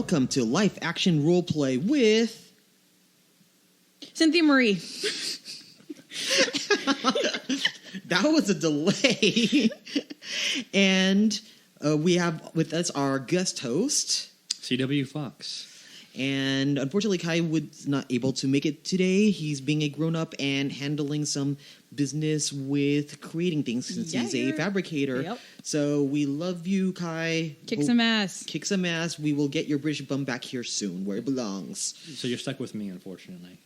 welcome to Life Action Roleplay with Cynthia Marie. That was a delay. And we have with us our guest host, C.W. Fox. And unfortunately, Kai was not able to make it today. He's being a grown-up and handling some business with creating things since he's a fabricator. Yep. So we love you, Kai. Kick some ass. Kick some ass. We will get your British bum back here soon, where it belongs. So you're stuck with me, unfortunately.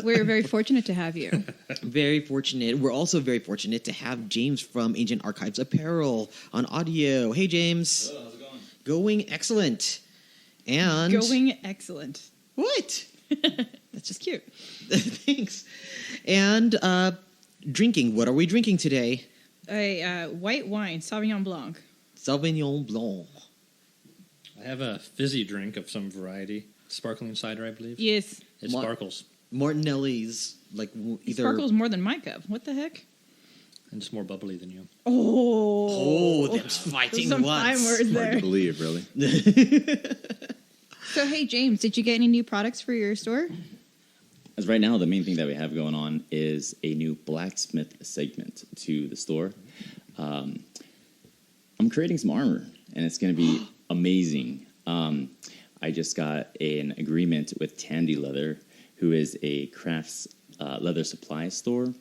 We're very fortunate to have you. Very fortunate. We're also very fortunate to have James from Ancient Archives Apparel on audio. Hey, James. Hello, how's it going? Going excellent. And going excellent. What? That's just cute. Thanks. And drinking. What are we drinking today? A white wine, Sauvignon Blanc. Sauvignon Blanc. I have a fizzy drink of some variety. Sparkling cider, I believe. Yes. It sparkles. Martinelli's, like either... It sparkles more than my cup. What the heck? And it's more bubbly than you. Oh, that's fighting some words. fine words there. Hard to believe, really. So, hey, James, did you get any new products for your store? As right now, the main thing that we have going on is a new blacksmith segment to the store. I'm creating some armor, and it's going to be amazing. I just got an agreement with Tandy Leather, who is a crafts leather supply store.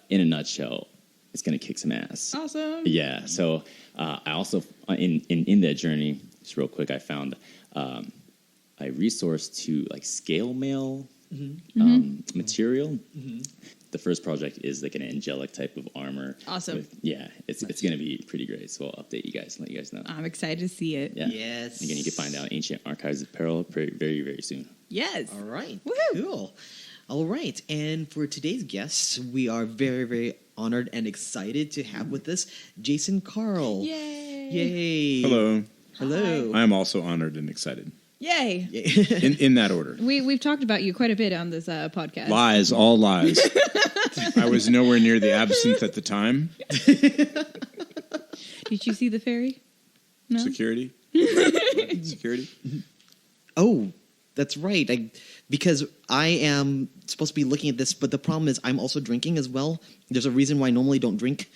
In a nutshell, it's going to kick some ass. Awesome. Yeah. So I also in that journey, just real quick, I found a resource to like scale mail material. Mm-hmm. The first project is like an angelic type of armor. Awesome. It's going to be pretty great. So I'll update you guys and let you guys know. I'm excited to see it. Yeah. Yes. Again, you can find out Ancient Archives Apparel very, very soon. Yes. All right. Woohoo. Cool. All right. And for today's guests, we are very, very honored and excited to have with us Jason Carl. Yay. Yay. Hello. Hello. I am also honored and excited. Yay. In that order. We've talked about you quite a bit on this podcast. Lies, all lies. I was nowhere near the absinthe at the time. Did you see the fairy? No? Security? Security? Oh, that's right. Because I am supposed to be looking at this, but the problem is I'm also drinking as well. There's a reason why I normally don't drink,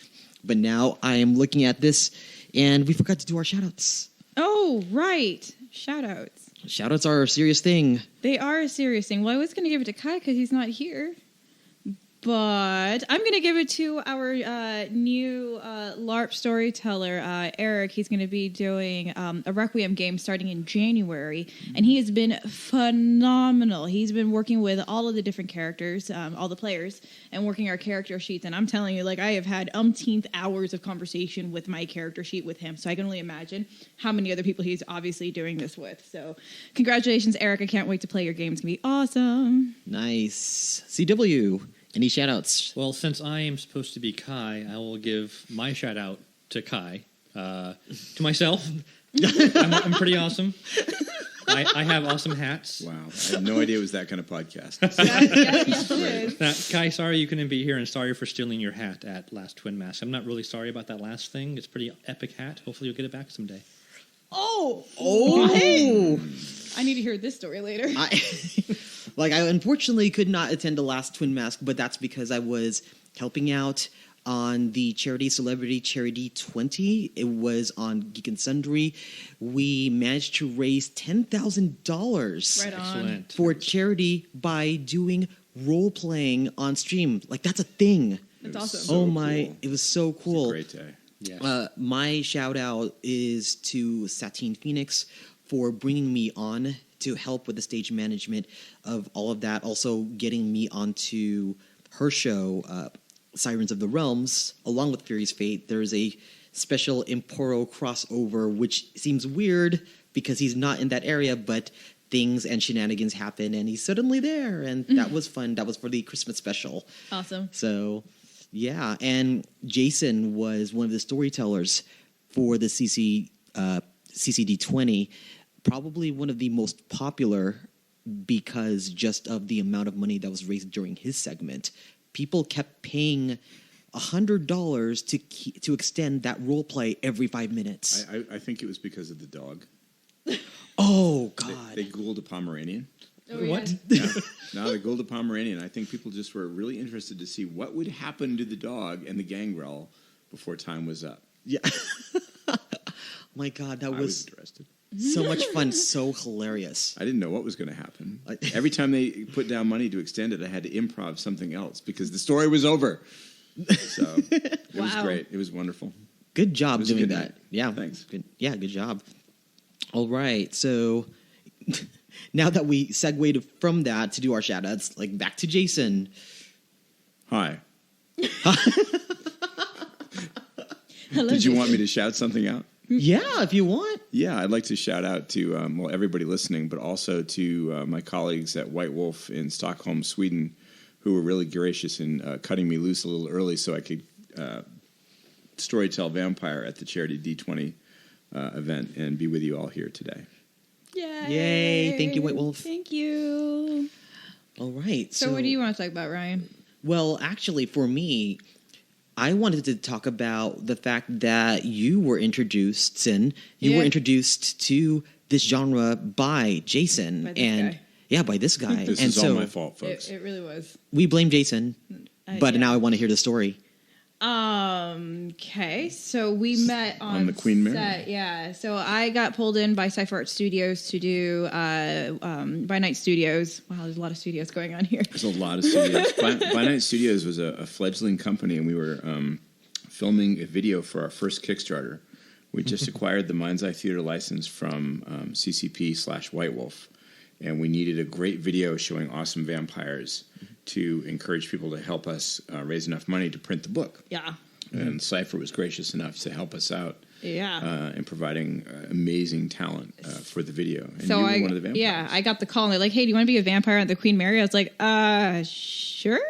but now I am looking at this, and we forgot to do our shout-outs. Oh, right. Shout-outs. Shout-outs are a serious thing. They are a serious thing. Well, I was going to give it to Kai because he's not here. But I'm going to give it to our new LARP storyteller, Eric. He's going to be doing a Requiem game starting in January. And he has been phenomenal. He's been working with all of the different characters, all the players, and working our character sheets. And I'm telling you, like, I have had umpteenth hours of conversation with my character sheet with him. So I can only imagine how many other people he's obviously doing this with. So congratulations, Eric. I can't wait to play your game. It's going to be awesome. Nice. CW. Any shout-outs? Well, since I am supposed to be Kai, I will give my shout-out to Kai. To myself. I'm pretty awesome. I have awesome hats. Wow. I had no idea it was that kind of podcast. Yes, it is. Kai, sorry you couldn't be here, and sorry for stealing your hat at Last Twin Mask. I'm not really sorry about that last thing. It's a pretty epic hat. Hopefully you'll get it back someday. Oh! I need to hear this story later. I unfortunately could not attend the last Twin Mask, but that's because I was helping out on the charity Celebrity Charity 20. It was on Geek and Sundry. We managed to raise $10,000 Right on. Excellent. for charity by doing role-playing on stream. Like, that's a thing. That's awesome. So cool. It was so cool. Great day. Yes. My shout-out is to Satine Phoenix for bringing me on to help with the stage management of all of that. Also getting me onto her show, Sirens of the Realms, along with Fury's Fate. There's a special Emporo crossover, which seems weird because he's not in that area, but things and shenanigans happen, and he's suddenly there, and that was fun. That was for the Christmas special. Awesome. So, yeah, and Jason was one of the storytellers for the CCD 20, probably one of the most popular because just of the amount of money that was raised during his segment. People kept paying $100 to extend that role play every 5 minutes. I think it was because of the dog. Oh God. They ghouled a Pomeranian. Oh, What? yeah. No, they ghouled a Pomeranian. I think people just were really interested to see what would happen to the dog and the gangrel before time was up. Yeah. My God, that I was was interested. so much fun, so hilarious. I didn't know what was going to happen. Every time they put down money to extend it, I had to improv something else because the story was over. So it was Wow. great. It was wonderful. Good job was a doing good that. night. Yeah, Thanks. Good. Yeah, good job. All right, so now that we segued from that to do our shout-outs, like back to Jason. Hi. Hello, Did you Jason. want me to shout something out? Yeah, if you want. Yeah, I'd like to shout out to everybody listening, but also to my colleagues at White Wolf in Stockholm, Sweden, who were really gracious in cutting me loose a little early so I could storytell Vampire at the charity D20 event and be with you all here today. Yay. Thank you, White Wolf. Thank you. All right. So what do you want to talk about, Ryan? Well, actually, for me, I wanted to talk about the fact that you were introduced to this genre by Jason. By this and guy. Yeah, by this guy. This and is so all my fault, folks. It really was. we blame Jason, but yeah. now I want to hear the story. Okay, so we met on the Queen Mary. set, yeah. So I got pulled in by Cypher Art Studios to do By Night Studios. Wow, there's a lot of studios going on here. There's a lot of studios. By Night Studios was a fledgling company, and we were filming a video for our first Kickstarter. We just acquired the Mind's Eye Theater license from CCP/White Wolf, and we needed a great video showing awesome vampires to encourage people to help us raise enough money to print the book. Yeah, And Cypher was gracious enough to help us out yeah. in providing amazing talent for the video. And So you were I, one of the vampires. yeah, I got the call and they're like, "Hey, do you want to be a vampire at the Queen Mary?" I was like, sure,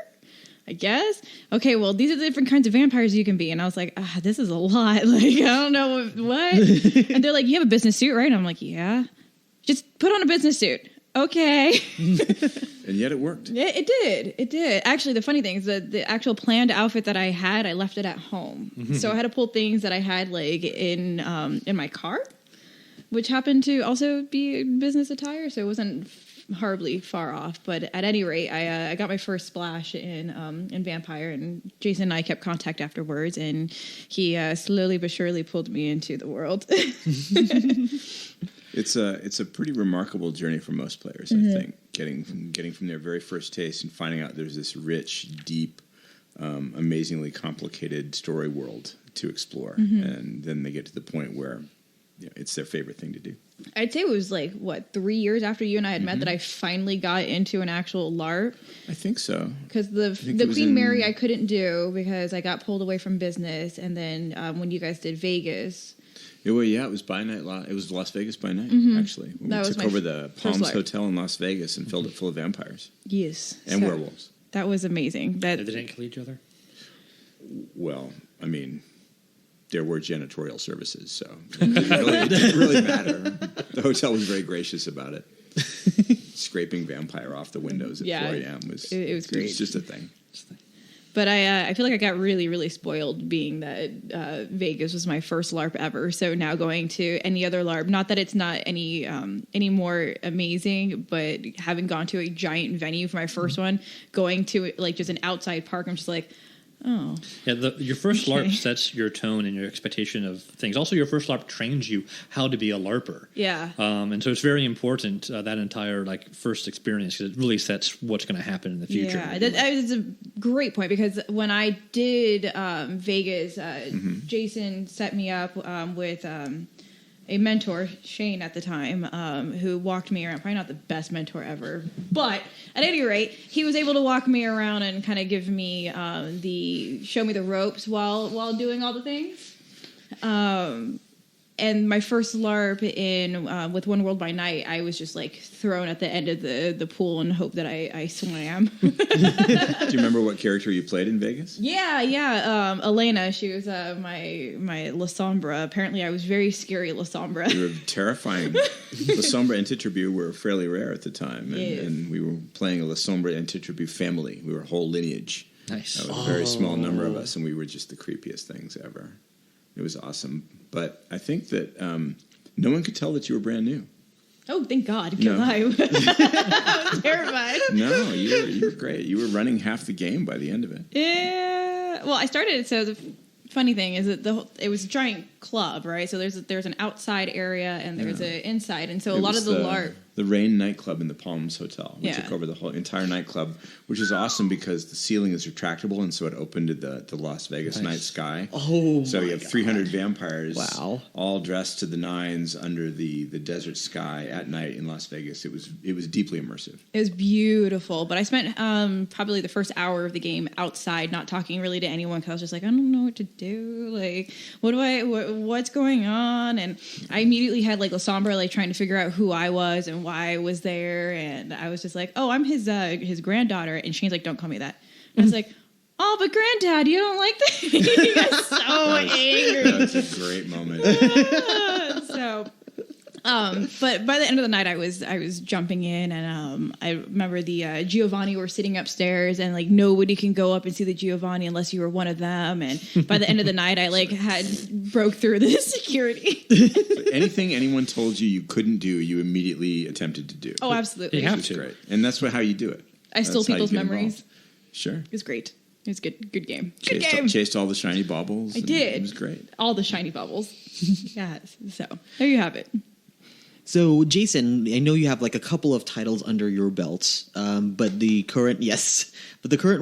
I guess. Okay, well, these are the different kinds of vampires you can be, and I was like, this is a lot. Like, I don't know what. And they're like, "You have a business suit, right?" And I'm like, "Yeah." Just put on a business suit. Okay. And yet it worked. Yeah, it did. It did. Actually, the funny thing is that the actual planned outfit that I had, I left it at home. So I had to pull things that I had like in my car, which happened to also be business attire. So it wasn't horribly far off. But at any rate, I got my first splash in Vampire, and Jason and I kept contact afterwards, and he slowly but surely pulled me into the world. It's a pretty remarkable journey for most players, I think. Getting from their very first taste and finding out there's this rich, deep, amazingly complicated story world to explore, and then they get to the point where it's their favorite thing to do. I'd say it was like 3 years after you and I had met that I finally got into an actual LARP. I think so. Because the it was Queen Mary I couldn't do because I got pulled away from business, and then when you guys did Vegas. It was by night. It was Las Vegas by night, actually. We That was took my over the first Palms LARP. Hotel in Las Vegas and filled it full of vampires Yes. and So werewolves. That was amazing. They didn't kill each other? Well, I mean, there were janitorial services, so it didn't really matter. The hotel was very gracious about it. Scraping vampire off the windows at 4 a.m. was great. It was just a thing. But I feel like I got really, really spoiled being that Vegas was my first LARP ever. So now going to any other LARP, not that it's not any more amazing, but having gone to a giant venue for my first one, going to like just an outside park, I'm just like, oh. Yeah, your first LARP sets your tone and your expectation of things. Also, your first LARP trains you how to be a LARPer. Yeah. And so it's very important, that entire first experience, because it really sets what's going to happen in the future. Yeah, that's a great point, because when I did Vegas, Jason set me up with a mentor, Shane at the time, who walked me around. Probably not the best mentor ever, but at any rate, he was able to walk me around and kind of give me show me the ropes while doing all the things. And my first LARP with One World by Night, I was just like thrown at the end of the pool and hope that I swam. Do you remember what character you played in Vegas? Yeah. Elena, she was my La Sombra. Apparently, I was very scary La Sombra. You were terrifying. La Sombra and Titribu were fairly rare at the time, and we were playing a La Sombra and Titribu family. We were a whole lineage. Nice. That was a very small number of us, and we were just the creepiest things ever. It was awesome. But I think that no one could tell that you were brand new. Oh, thank God, because No. I was terrified. No, you were great. You were running half the game by the end of it. Yeah. Well, I started. So the funny thing is that it was a giant club, right? So there's an outside area and there's an inside, and so a It lot was of the LARP. The Rain nightclub in the Palms Hotel. We Yeah. took over the whole entire nightclub, which is awesome because the ceiling is retractable, and so it opened to the Las Vegas night sky. Oh, so you have 300 vampires, Wow. all dressed to the nines under the desert sky at night in Las Vegas. It was deeply immersive. It was beautiful, but I spent probably the first hour of the game outside, not talking really to anyone because I was just like, I don't know what to do. Like, what's going on? And I immediately had like La Sombra like trying to figure out who I was and why I was there, and I was just like, oh, I'm his granddaughter, and Shane's like, don't call me that. And I was like, oh, but Granddad, you don't like that? He got so angry. That's a great moment. But by the end of the night, I was jumping in, and I remember the Giovanni were sitting upstairs, and like nobody can go up and see the Giovanni unless you were one of them. And by the end of the night, I like broke through the security. Anything anyone told you couldn't do, you immediately attempted to do. Oh, absolutely! You have Which is to. great, and that's how you do it. I stole That's how you people's get memories. involved. Sure. It was great. It was good. Good game. Good game. Chased all the shiny baubles. I and did. It was great. All the shiny bubbles. Yes. So there you have it. So, Jason, I know you have like a couple of titles under your belt, but the current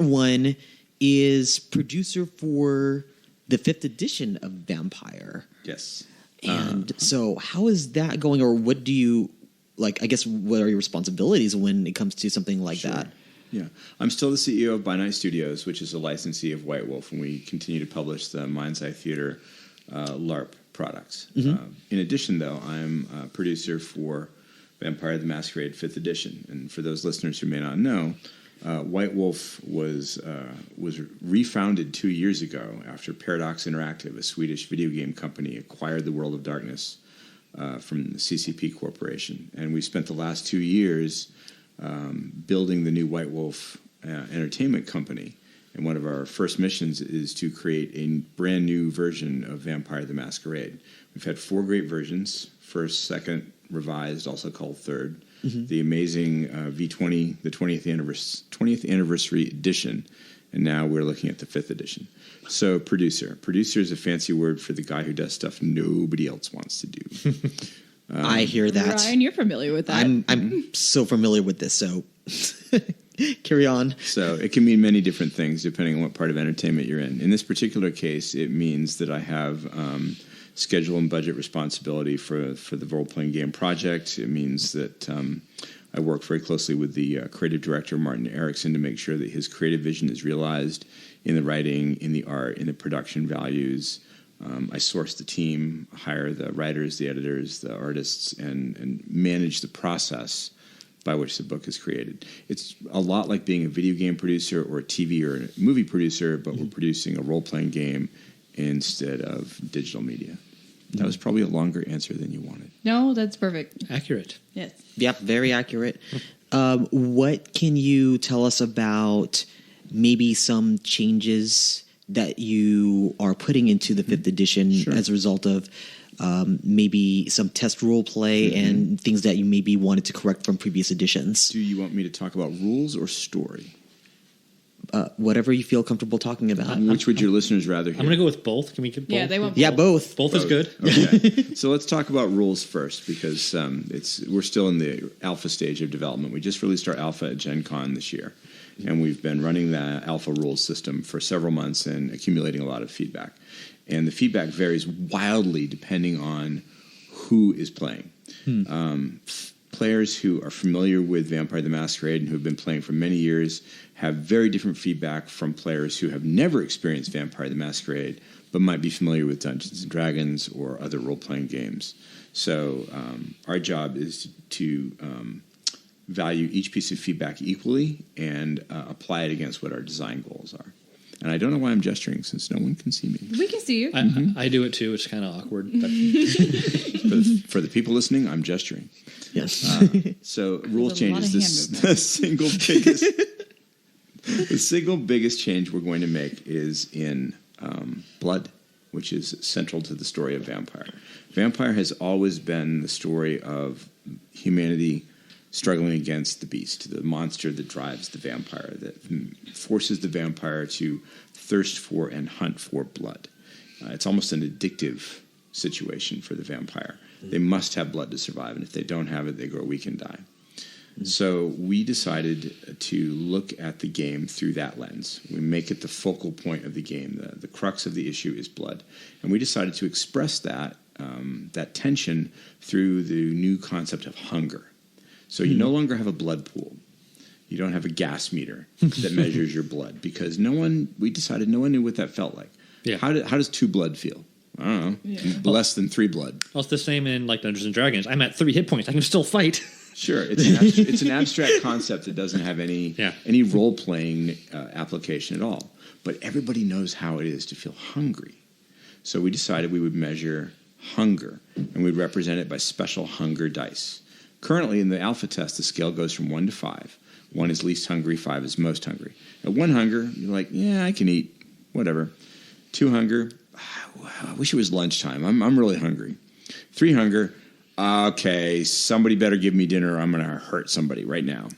one is producer for the 5th edition of Vampire. Yes. And so, how is that going, or what do you like? I guess what are your responsibilities when it comes to something like that? Yeah, I'm still the CEO of By Night Studios, which is a licensee of White Wolf, and we continue to publish the Mind's Eye Theater LARP products. In addition, though, I'm a producer for Vampire the Masquerade 5th edition. And for those listeners who may not know, White Wolf was refounded 2 years ago after Paradox Interactive, a Swedish video game company, acquired the World of Darkness from the CCP Corporation. And we spent the last 2 years building the new White Wolf entertainment company. And one of our first missions is to create a brand new version of Vampire the Masquerade. We've had 4 great versions, first, second, revised, also called third. The amazing V20, the 20th anniversary edition, and now we're looking at the 5th edition. So producer. Producer is a fancy word for the guy who does stuff nobody else wants to do. I hear that. Ryan, you're familiar with that. I'm so familiar with this, so carry on. So it can mean many different things depending on what part of entertainment you're in. In this particular case, it means that I have schedule and budget responsibility for the role-playing game project. It means that I work very closely with the creative director, Martin Erickson, to make sure that his creative vision is realized in the writing, in the art, in the production values. I source the team, hire the writers, the editors, the artists, and manage the process by which the book is created. It's a lot like being a video game producer or a TV or a movie producer, but we're producing a role-playing game instead of digital media. That was probably a longer answer than you wanted. No, that's perfect. Accurate. Yes. Yep, very accurate. What can you tell us about maybe some changes that you are putting into the 5th edition as a result of maybe some test role play and things that you maybe wanted to correct from previous editions? Do you want me to talk about rules or story? Whatever you feel comfortable talking about. Which would your listeners rather hear? I'm going to go with both. Can we get both? Yeah, they want Yeah, both. Both is good. Okay. So let's talk about rules first because we're still in the alpha stage of development. We just released our alpha at Gen Con this year, and we've been running the alpha rules system for several months and accumulating a lot of feedback. And the feedback varies wildly depending on who is playing. Players who are familiar with Vampire the Masquerade and who have been playing for many years have very different feedback from players who have never experienced Vampire the Masquerade but might be familiar with Dungeons & Dragons or other role-playing games. So our job is to value each piece of feedback equally and apply it against what our design goals are. And I don't know why I'm gesturing since no one can see me. We can see you. I do it too. It's kind of awkward. But For the people listening, I'm gesturing. Yes. So rule There's a lot changes. of hand The single biggest change we're going to make is in blood, which is central to the story of Vampire. Vampire has always been the story of humanity struggling against the beast, the monster that drives the vampire, that forces the vampire to thirst for and hunt for blood. It's almost an addictive situation for the vampire. They must have blood to survive, and if they don't have it, they grow weak and die. So we decided to look at the game through that lens. We make it the focal point of the game. The crux of the issue is blood. And we decided to express that tension through the new concept of hunger. So you no longer have a blood pool. You don't have a gas meter that measures your blood, because we decided no one knew what that felt like. Yeah. How does 2 blood feel? I don't know. Yeah. Less than 3 blood. Well, it's the same in like Dungeons and Dragons. I'm at 3 hit points. I can still fight. Sure, it's an abstract concept that doesn't have any role playing application at all. But everybody knows how it is to feel hungry. So we decided we would measure hunger, and we'd represent it by special hunger dice. Currently, in the alpha test, the scale goes from 1 to 5. 1 is least hungry, 5 is most hungry. At 1 hunger, you're like, yeah, I can eat, whatever. 2 hunger, I wish it was lunchtime. I'm really hungry. 3 hunger, okay, somebody better give me dinner or I'm going to hurt somebody right now.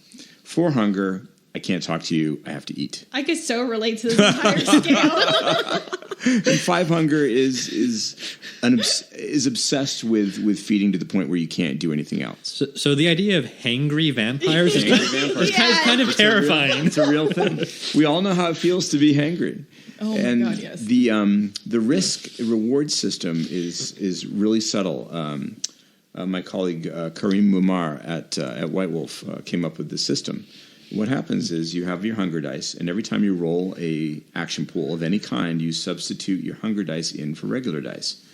4 hunger, I can't talk to you, I have to eat. I could so relate to this entire scale. And 5 hunger is obsessed with feeding to the point where you can't do anything else. So the idea of hangry vampires is kind of terrifying. It's a real thing. We all know how it feels to be hangry. Oh and my God, yes. The risk reward system is really subtle. My colleague Karim Mumar at White Wolf came up with this system. What happens is you have your hunger dice, and every time you roll a action pool of any kind, you substitute your hunger dice in for regular dice.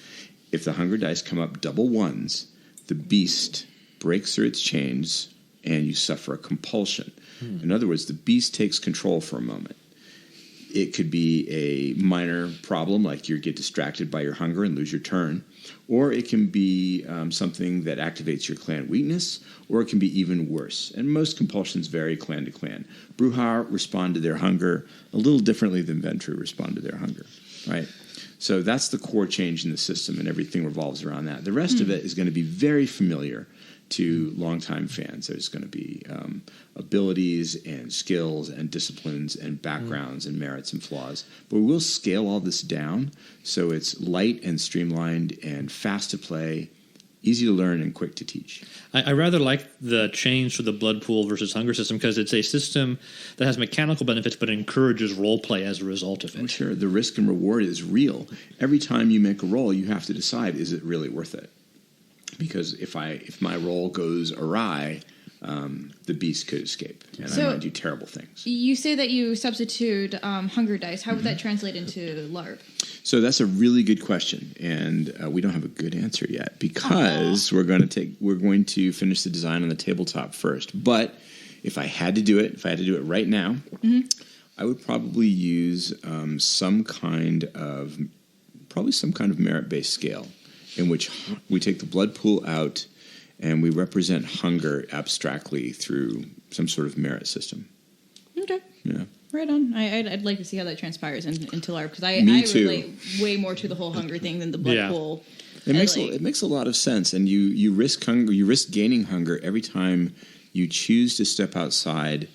If the hunger dice come up double 1s, the beast breaks through its chains, and you suffer a compulsion. In other words, the beast takes control for a moment. It could be a minor problem, like you get distracted by your hunger and lose your turn, or it can be something that activates your clan weakness, or it can be even worse. And most compulsions vary clan to clan. Bruhar respond to their hunger a little differently than Ventru respond to their hunger, right? So that's the core change in the system, and everything revolves around that. The rest of it is going to be very familiar to longtime fans. There's going to be abilities and skills and disciplines and backgrounds and merits and flaws. But we will scale all this down so it's light and streamlined and fast to play, easy to learn, and quick to teach. I rather like the change to the blood pool versus hunger system because it's a system that has mechanical benefits but encourages role play as a result of it. Oh, sure. The risk and reward is real. Every time you make a roll, you have to decide, is it really worth it? Because if my roll goes awry, the beast could escape, and I might do terrible things. You say that you substitute hunger dice. How would that translate into LARP? So that's a really good question, and we don't have a good answer yet because we're going to finish the design on the tabletop first. But if I had to do it right now, I would probably use some kind of merit-based scale, in which we take the blood pool out and we represent hunger abstractly through some sort of merit system. Okay. Yeah. Right on. I'd like to see how that transpires into LARP, because I too. relate way more to the whole hunger thing than the blood pool. It makes a lot of sense, and you risk hunger. You risk gaining hunger every time you choose to step outside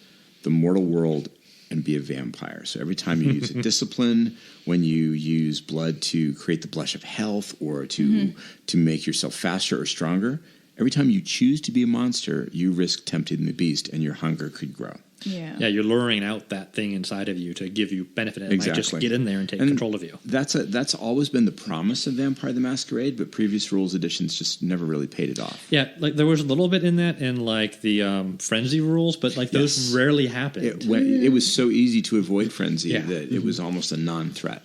the mortal world and be a vampire. So every time you use a discipline, when you use blood to create the blush of health or to make yourself faster or stronger, every time you choose to be a monster, you risk tempting the beast, and your hunger could grow. Yeah. Yeah, you're luring out that thing inside of you to give you benefit. It might just get in there and take control of you. That's always been the promise of Vampire the Masquerade, but previous rules editions just never really paid it off. Yeah, like there was a little bit in that in like the Frenzy rules, but like those rarely happened. It was so easy to avoid Frenzy that it was almost a non-threat.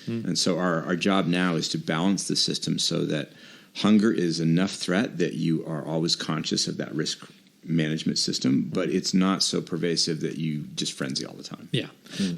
And so our job now is to balance the system so that hunger is enough threat that you are always conscious of that risk management system, but it's not so pervasive that you just frenzy all the time. Yeah.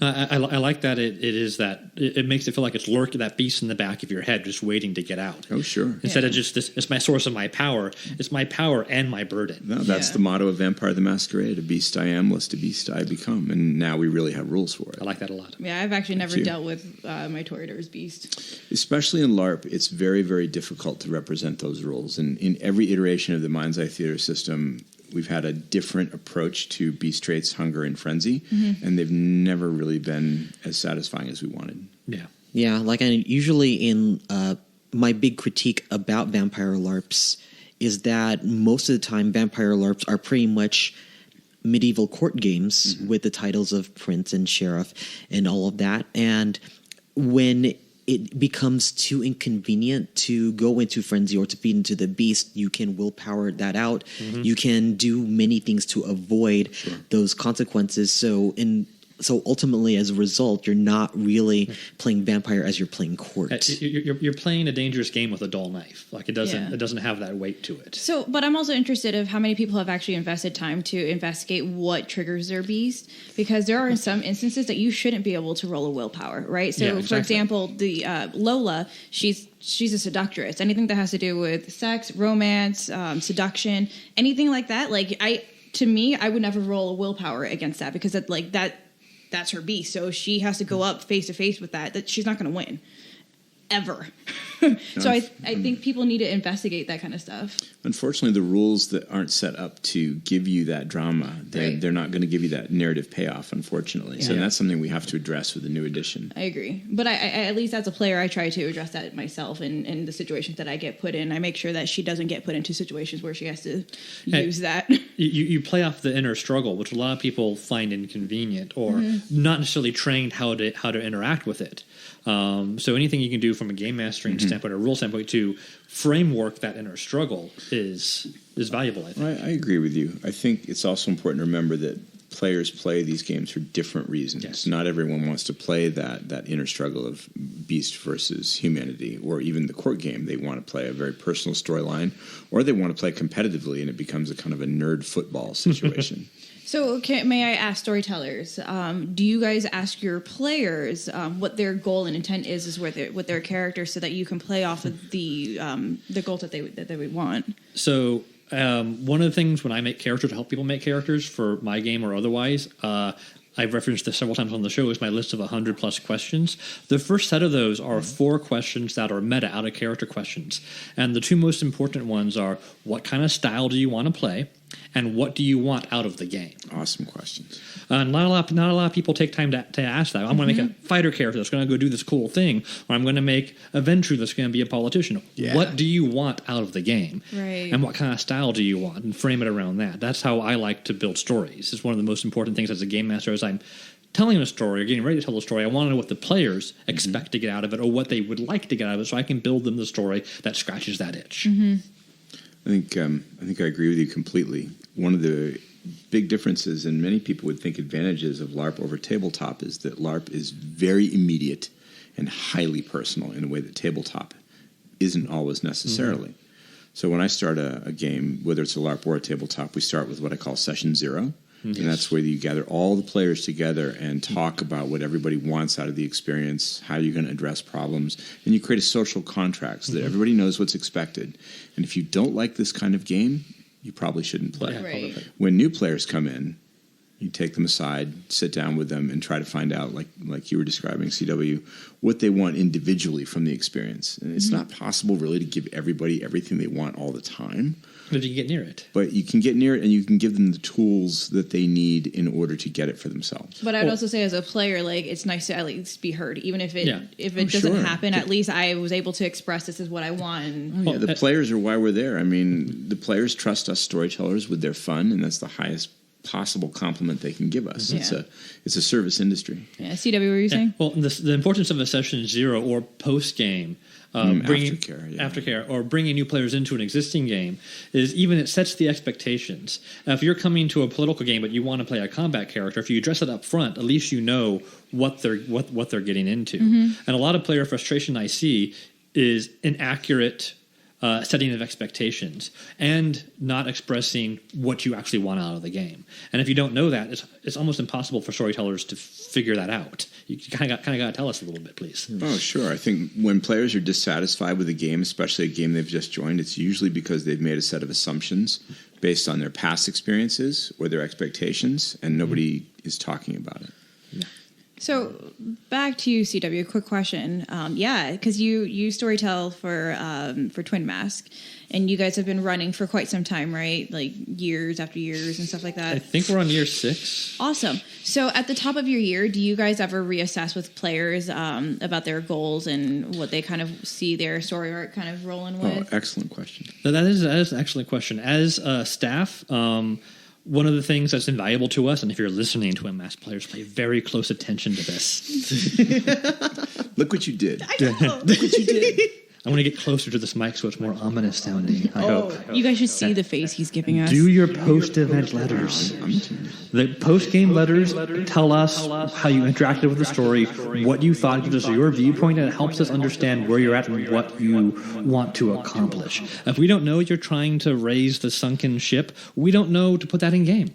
I like that it makes it feel like it's lurking, that beast in the back of your head just waiting to get out. Oh, sure. Instead of just this, it's my source of my power. It's my power and my burden. No, that's the motto of Vampire the Masquerade: a beast I am, lest a beast I become. And now we really have rules for it. I like that a lot. Yeah, I've actually never dealt with my Toreador's beast. Especially in LARP, it's very, very difficult to represent those rules. And in every iteration of the Mind's Eye Theater system, we've had a different approach to beast traits, hunger, and frenzy, and they've never really been as satisfying as we wanted. Yeah. Yeah, like usually in my big critique about vampire LARPs is that most of the time vampire LARPs are pretty much medieval court games with the titles of prince and sheriff and all of that. And when it becomes too inconvenient to go into frenzy or to feed into the beast, you can willpower that out. You can do many things to avoid those consequences. So ultimately, as a result, you're not really playing vampire as you're playing court. You're playing a dangerous game with a dull knife. Like it doesn't have that weight to it. So, but I'm also interested of how many people have actually invested time to investigate what triggers their beast, because there are some instances that you shouldn't be able to roll a willpower, right? So, for example, the Lola, she's a seductress. Anything that has to do with sex, romance, seduction, anything like that. Like I would never roll a willpower against that, because that's her beast. So she has to go up face to face with that she's not going to win ever. So I think people need to investigate that kind of stuff. Unfortunately, the rules that aren't set up to give you that drama, they're not going to give you that narrative payoff, unfortunately. So that's something we have to address with the new edition. I agree. But I at least as a player, I try to address that myself in the situations that I get put in. I make sure that she doesn't get put into situations where she has to use that. You play off the inner struggle, which a lot of people find inconvenient or not necessarily trained how to interact with it. So anything you can do from a game mastering standpoint or rule standpoint to framework that inner struggle is valuable, I think. I agree with you. I think it's also important to remember that players play these games for different reasons. Yes. Not everyone wants to play that inner struggle of beast versus humanity, or even the court game. They want to play a very personal storyline, or they want to play competitively, and it becomes a kind of a nerd football situation. So may I ask storytellers, do you guys ask your players what their goal and intent is with their character, so that you can play off of the goals that they would want? So one of the things when I make characters, to help people make characters for my game or otherwise, I've referenced this several times on the show, is my list of 100+ questions. The first set of those are 4 questions that are meta, out of character questions. And the 2 most important ones are, what kind of style do you want to play? And what do you want out of the game? Awesome questions. Not a lot of people take time to ask that. I'm going to make a fighter character that's going to go do this cool thing, or I'm going to make a venture that's going to be a politician. Yeah. What do you want out of the game? Right. And what kind of style do you want? And frame it around that. That's how I like to build stories. It's one of the most important things as a game master. As I'm telling a story or getting ready to tell a story, I want to know what the players expect to get out of it, or what they would like to get out of it, so I can build them the story that scratches that itch. I think I agree with you completely. One of the big differences, and many people would think advantages of LARP over tabletop, is that LARP is very immediate and highly personal in a way that tabletop isn't always necessarily. So when I start a game, whether it's a LARP or a tabletop, we start with what I call session 0. And that's where you gather all the players together and talk about what everybody wants out of the experience, how you're going to address problems, and you create a social contract so that everybody knows what's expected. And if you don't like this kind of game, you probably shouldn't play. Yeah, Right. When new players come in, you take them aside, sit down with them, and try to find out, like you were describing, CW, what they want individually from the experience. And it's not possible really to give everybody everything they want all the time. But you can get near it. But you can get near it, and you can give them the tools that they need in order to get it for themselves. But I would also say, as a player, like, it's nice to at least be heard, even if it doesn't sure. happen. At least I was able to express, this is what I want. And Yeah, the players are why we're there. I mean, the players trust us storytellers with their fun, and that's the highest possible compliment they can give us. Yeah. It's a service industry. yeah, CW, what were you saying? Well, the importance of a session 0 or post game, bringing aftercare, or bringing new players into an existing game, is even it sets the expectations. If you're coming to a political game but you want to play a combat character, if you address it up front, at least you know what they're getting into. And a lot of player frustration I see is inaccurate setting of expectations and not expressing what you actually want out of the game. And if you don't know that, it's almost impossible for storytellers to figure that out. You kind of got to tell us a little bit, please. Oh, sure. I think when players are dissatisfied with a game, especially a game they've just joined, it's usually because they've made a set of assumptions based on their past experiences or their expectations, and nobody is talking about it. So back to you, CW. Quick question. Because you storytell for Twin Mask, and you guys have been running for quite some time, right? Like years after years and stuff like that. I think we're on year 6. Awesome. So at the top of your year, do you guys ever reassess with players about their goals and what they kind of see their story arc kind of rolling with? Oh, excellent question. That is an excellent question. As staff, one of the things that's invaluable to us, and if you're listening to Mask players, pay very close attention to this. Look what you did. Look what you did. I want to get closer to this mic so it's more ominous sounding. I hope. You guys should see the face he's giving us. Do your post-event letters. The post-game letters tell us how you interacted with the story, what you thought, gives us your viewpoint, and it helps us understand where you're at and what you want to accomplish. If we don't know you're trying to raise the sunken ship, we don't know to put that in game.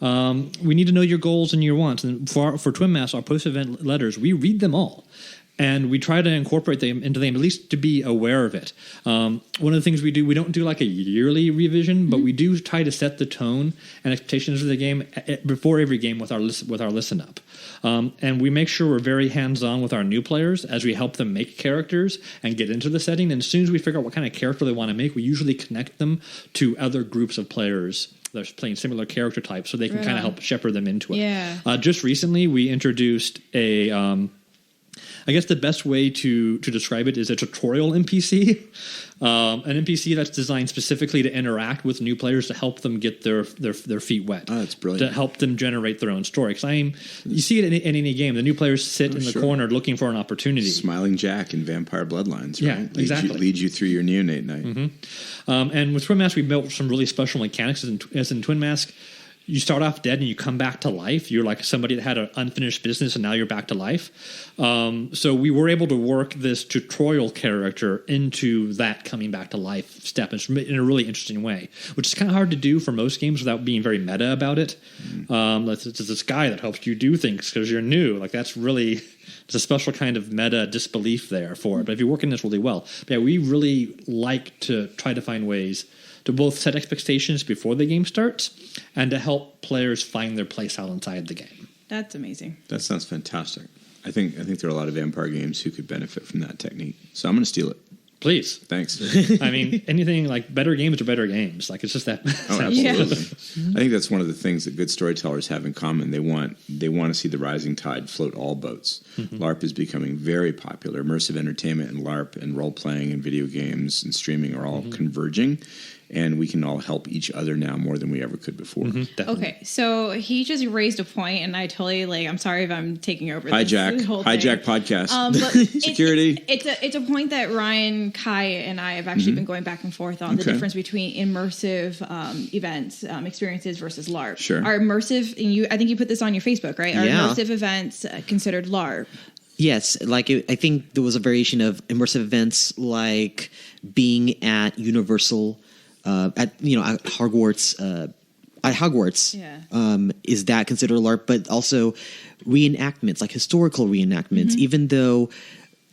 We need to know your goals and your wants. And for Twin Mask, our post-event letters, we read them all. And we try to incorporate them into the game, at least to be aware of it. One of the things we do, we don't do like a yearly revision, but we do try to set the tone and expectations of the game before every game with our listen up. And we make sure we're very hands-on with our new players as we help them make characters and get into the setting. And as soon as we figure out what kind of character they want to make, we usually connect them to other groups of players that are playing similar character types so they can kind of help shepherd them into it. Yeah. Just recently, we introduced I guess the best way to describe it is a tutorial NPC. An NPC that's designed specifically to interact with new players to help them get their feet wet. Oh, that's brilliant. To help them generate their own story. Because you see it in any game. The new players sit in the corner looking for an opportunity. Smiling Jack in Vampire Bloodlines, right? Yeah, exactly. Leads you through your neonate night. Mm-hmm. And with Twin Mask, we built some really special mechanics. As in Twin Mask, you start off dead and you come back to life. You're like somebody that had an unfinished business and now you're back to life. So we were able to work this tutorial character into that coming back to life step in a really interesting way, which is kind of hard to do for most games without being very meta about it. It's this guy that helps you do things because you're new. Like that's really... There's a special kind of meta disbelief there for it. But if you work in this really well, yeah, we really like to try to find ways to both set expectations before the game starts and to help players find their place out inside the game. That's amazing. That sounds fantastic. I think there are a lot of Vampire games who could benefit from that technique. So I'm going to steal it. Please. Thanks. I mean, anything like better games are better games. Like it's just that. Oh, absolutely. I think that's one of the things that good storytellers have in common. They want to see the rising tide float all boats. LARP is becoming very popular. Immersive entertainment and LARP and role-playing and video games and streaming are all converging. And we can all help each other now more than we ever could before. Okay, so he just raised a point, and I totally I'm sorry if I'm taking over. Hijack podcast. But Security. It's a point that Ryan, Kai, and I have actually been going back and forth on the difference between immersive events, experiences versus LARP. Sure. Are immersive? And I think you put this on your Facebook, right? Are immersive events considered LARP? Yes, like I think there was a variation of immersive events, like being at Universal. At Hogwarts, is that considered a LARP? But also reenactments, like historical reenactments, even though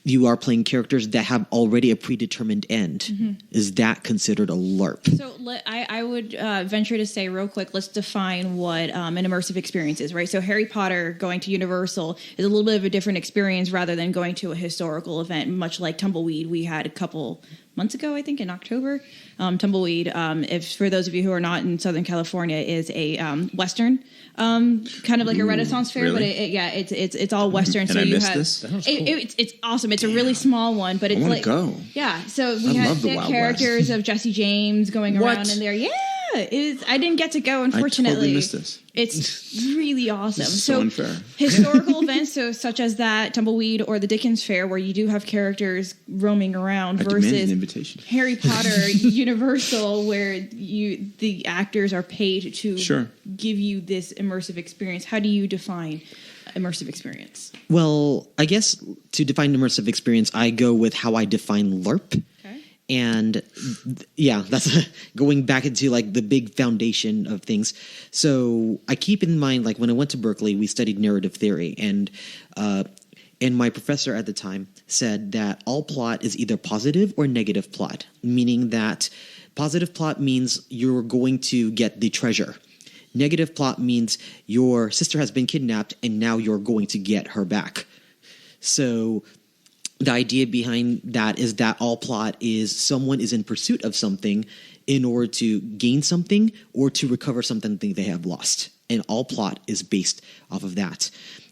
you are playing characters that have already a predetermined end, is that considered a LARP? So I would venture to say real quick, let's define what an immersive experience is, right? So Harry Potter going to Universal is a little bit of a different experience rather than going to a historical event, much like Tumbleweed we had a couple months ago, I think in October. Tumbleweed, if for those of you who are not in Southern California, is a Western, kind of like a Renaissance fair, really? but it's all Western. Can so I you miss have this? It's awesome. It's a really small one, but it's like go. Yeah. So we I had love the Wild characters West. of Jesse James going around in there. Yeah. I didn't get to go, unfortunately. I totally missed this. It's really awesome. This is so unfair. Historical events, such as that Tumbleweed or the Dickens Fair, where you do have characters roaming around, I demand an versus invitation. Harry Potter Universal, where the actors are paid to give you this immersive experience. How do you define immersive experience? Well, I guess to define immersive experience, I go with how I define LARP. Okay. And yeah, that's going back into like the big foundation of things. So I keep in mind, like when I went to Berkeley, we studied narrative theory, and my professor at the time said that all plot is either positive or negative plot, meaning that positive plot means you're going to get the treasure. Negative plot means your sister has been kidnapped and now you're going to get her back. So the idea behind that is that all plot is someone is in pursuit of something in order to gain something or to recover something they have lost. And all plot is based off of that.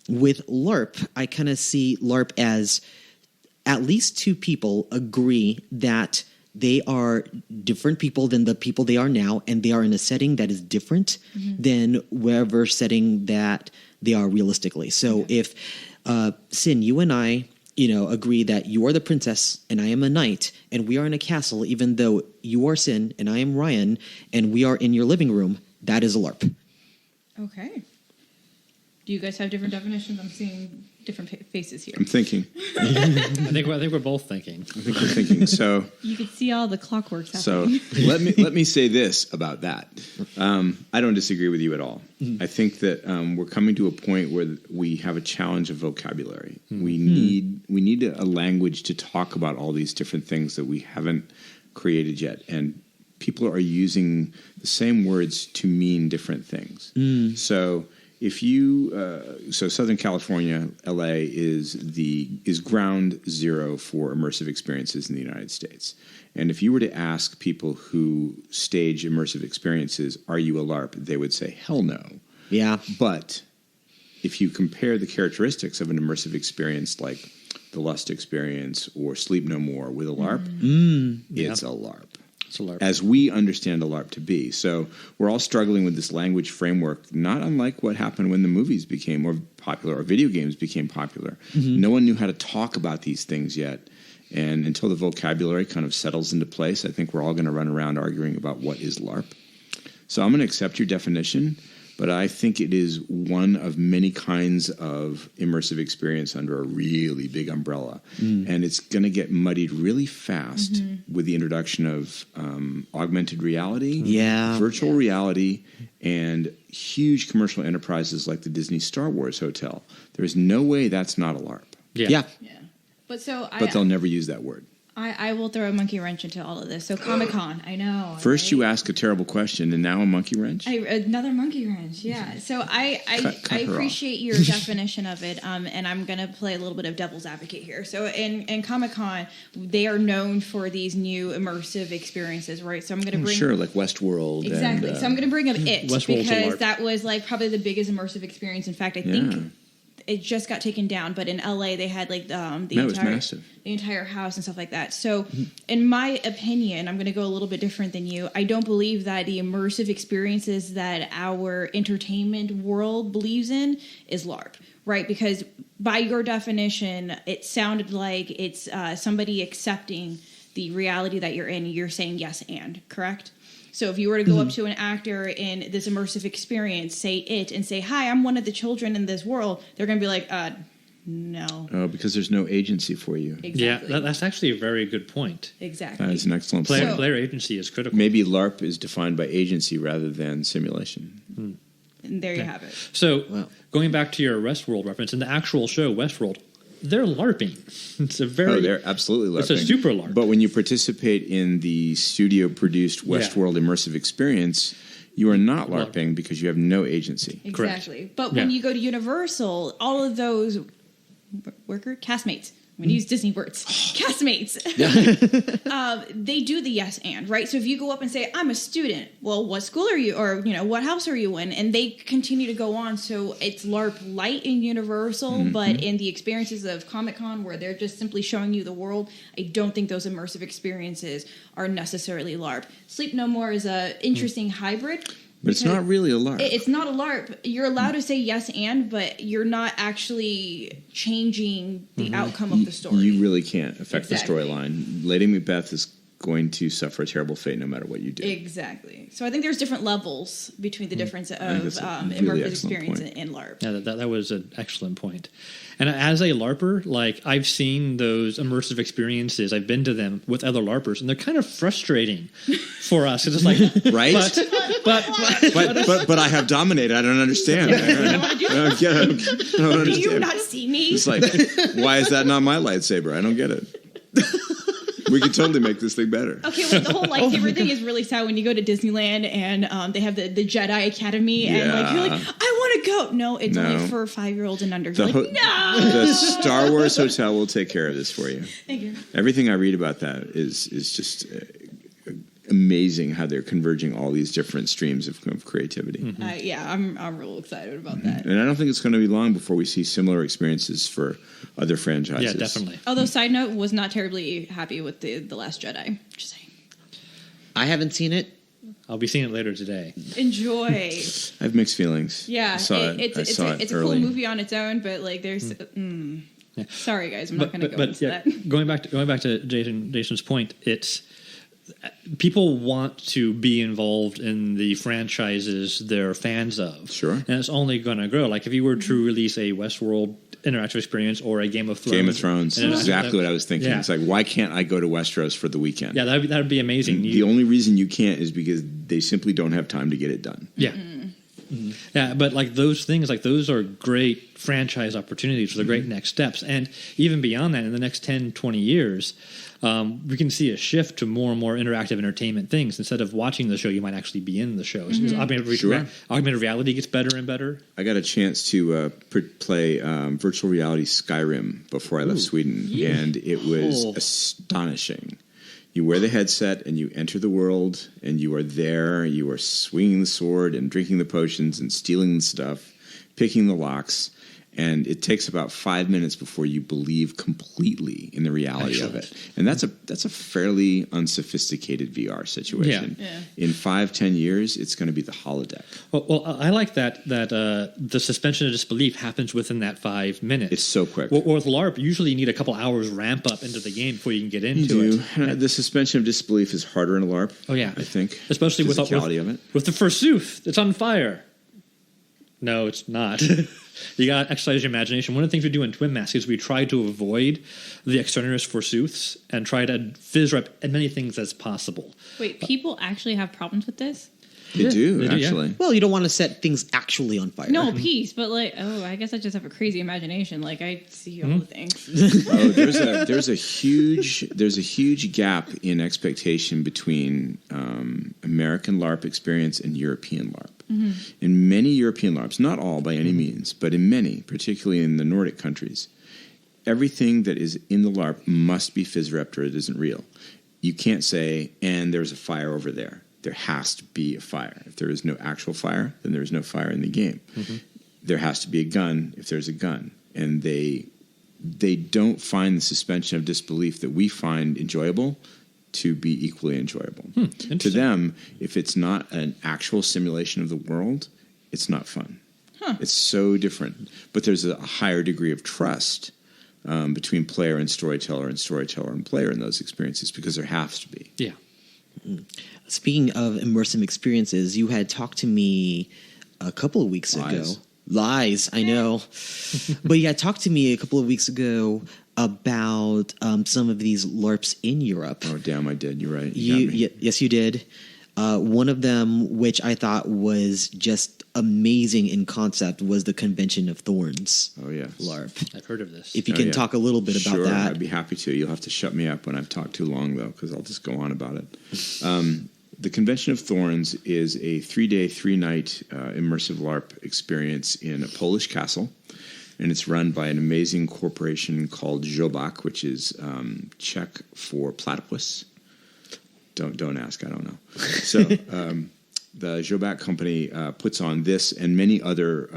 With LARP, I kind of see LARP as at least two people agree that they are different people than the people they are now, and they are in a setting that is different than wherever setting that they are realistically. So if Sin, you and I, agree that you are the princess and I am a knight, and we are in a castle, even though you are Sin and I am Ryan, and we are in your living room, that is a LARP. Okay. Do you guys have different definitions? I'm seeing different faces here. I'm thinking. I think we're both thinking. I think we're thinking. So you could see all the clockworks happening. So let me say this about that. I don't disagree with you at all. I think that we're coming to a point where we have a challenge of vocabulary. We need a language to talk about all these different things that we haven't created yet, and people are using the same words to mean different things. So if you so Southern California, LA is ground zero for immersive experiences in the United States. And if you were to ask people who stage immersive experiences, are you a LARP? They would say, hell no. Yeah. But if you compare the characteristics of an immersive experience like the Lust experience or Sleep No More with a LARP, it's a LARP. It's a LARP. As we understand a LARP to be. So we're all struggling with this language framework, not unlike what happened when the movies became more popular or video games became popular. No one knew how to talk about these things yet. And until the vocabulary kind of settles into place, I think we're all going to run around arguing about what is LARP. So I'm going to accept your definition, but I think it is one of many kinds of immersive experience under a really big umbrella. And it's going to get muddied really fast with the introduction of augmented reality, virtual reality, and huge commercial enterprises like the Disney Star Wars Hotel. There's no way that's not a LARP. Yeah. But they'll never use that word. I will throw a monkey wrench into all of this. So Comic-Con, I know. First right? you ask a terrible question, and now a monkey wrench? Another monkey wrench, yeah. So I appreciate your definition of it, and I'm going to play a little bit of devil's advocate here. So in Comic-Con, they are known for these new immersive experiences, right? So I'm going to bring... Sure, like Westworld. Exactly. So I'm going to bring up It, Westworld's because that was like probably the biggest immersive experience. In fact, I think... It just got taken down, but in LA they had like the entire house and stuff like that. So, in my opinion, I'm going to go a little bit different than you. I don't believe that the immersive experiences that our entertainment world believes in is LARP, right? Because by your definition, it sounded like it's somebody accepting the reality that you're in. You're saying yes and, correct? So if you were to go up to an actor in this immersive experience, say It, and say, hi, I'm one of the children in this world, they're going to be like, no. Oh, because there's no agency for you. Exactly. Yeah, that's actually a very good point. Exactly. That is an excellent point. Player agency is critical. Maybe LARP is defined by agency rather than simulation. And there you have it. So going back to your Westworld reference, in the actual show Westworld, they're LARPing. It's a very... they're absolutely LARPing. It's a super LARP. But when you participate in the studio-produced Westworld immersive experience, you are not LARPing because you have no agency. Exactly. Correct. But when you go to Universal, all of those castmates... I'm going to use Disney words. Castmates. They do the yes and, right? So if you go up and say, I'm a student, well, what school are you? Or, what house are you in? And they continue to go on. So it's LARP light in Universal, but in the experiences of Comic-Con where they're just simply showing you the world, I don't think those immersive experiences are necessarily LARP. Sleep No More is an interesting hybrid. But it's not really a LARP. It's not a LARP. You're allowed to say yes and, but you're not actually changing the outcome of the story. You really can't affect the storyline. Lady Macbeth is going to suffer a terrible fate no matter what you do. Exactly. So I think there's different levels between the difference of that's a really immersive excellent experience point. and LARP. Yeah, that was an excellent point. And as a LARPer, like I've seen those immersive experiences. I've been to them with other LARPers, and they're kind of frustrating for us. It's just like, Right? But I have dominated. I don't understand. I don't get it. I don't Do understand. you not see me? It's like, why is that not my lightsaber? I don't get it. We could totally make this thing better. Okay, well, the whole lightsaber thing is really sad when you go to Disneyland and they have the Jedi Academy and like you're like, I want to go. No, it's only for 5-year-olds and under. You're like, no. The Star Wars Hotel will take care of this for you. Thank you. Everything I read about that is just amazing how they're converging all these different streams of creativity. Yeah, I'm real excited about that. And I don't think it's going to be long before we see similar experiences for other franchises. yeah, definitely. Although, side note, was not terribly happy with the Last Jedi. Just saying. I haven't seen it. I'll be seeing it later today. Enjoy. I have mixed feelings. Yeah, I saw it. it's a cool movie on its own, but like there's. Sorry, guys, I'm not going to go into that. Going back to Jason's point, it's people want to be involved in the franchises they're fans of. Sure. And it's only going to grow. Like if you were to release a Westworld interactive experience or a Game of Thrones. Game of Thrones. Exactly what I was thinking. Yeah. It's like, why can't I go to Westeros for the weekend? Yeah, that would be amazing. The only reason you can't is because they simply don't have time to get it done. Yeah. Mm-hmm. Yeah, but like those things, like those are great franchise opportunities for the great next steps. And even beyond that, in the next 10, 20 years, we can see a shift to more and more interactive entertainment things. Instead of watching the show, you might actually be in the shows. Augmented reality gets better and better. I got a chance to play virtual reality Skyrim before I left Sweden, and it was astonishing. You wear the headset and you enter the world, and you are there. You are swinging the sword and drinking the potions and stealing the stuff, picking the locks. And it takes about 5 minutes before you believe completely in the reality of it. And that's a fairly unsophisticated VR situation. Yeah. In 5-10 years, it's going to be the holodeck. Well, I like that the suspension of disbelief happens within that 5 minutes. It's so quick. Well, with LARP, usually you need a couple hours ramp up into the game before you can get into it. The suspension of disbelief is harder in a LARP. Oh yeah, I think, especially with the Forsooth. It's on fire. No, it's not. You got to exercise your imagination. One of the things we do in Twin Mask is we try to avoid the exonerous Forsooths and try to fizz rep as many things as possible. Wait, people actually have problems with this? They do, yeah. actually. Well, you don't want to set things actually on fire. No, peace, but like, I guess I just have a crazy imagination. Like, I see all the things. Oh, there's a huge gap in expectation between American LARP experience and European LARP. Mm-hmm. In many European LARPs, not all by any means, but in many, particularly in the Nordic countries, everything that is in the LARP must be fizz-repped or it isn't real. You can't say, and there's a fire over there. There has to be a fire. If there is no actual fire, then there is no fire in the game. Mm-hmm. There has to be a gun if there's a gun. And they don't find the suspension of disbelief that we find enjoyable to be equally enjoyable. To them, if it's not an actual simulation of the world, it's not fun. It's so different. But there's a higher degree of trust between player and storyteller and player in those experiences because there has to be. Yeah. Speaking of immersive experiences, you had talked to me a couple of weeks ago. Lies, I know. But you had talked to me a couple of weeks ago about some of these LARPs in Europe. Oh, damn, I did. You're right. Yes, you did. One of them, which I thought was just amazing in concept, was the Convention of Thorns. Oh, yeah. LARP. I've heard of this. If you can talk a little bit about that. Sure, I'd be happy to. You'll have to shut me up when I've talked too long, though, because I'll just go on about it. The Convention of Thorns is a 3-day, 3-night immersive LARP experience in a Polish castle, and it's run by an amazing corporation called Żobak, which is Czech for platypus. Don't ask, I don't know. So the Żobak company puts on this and many other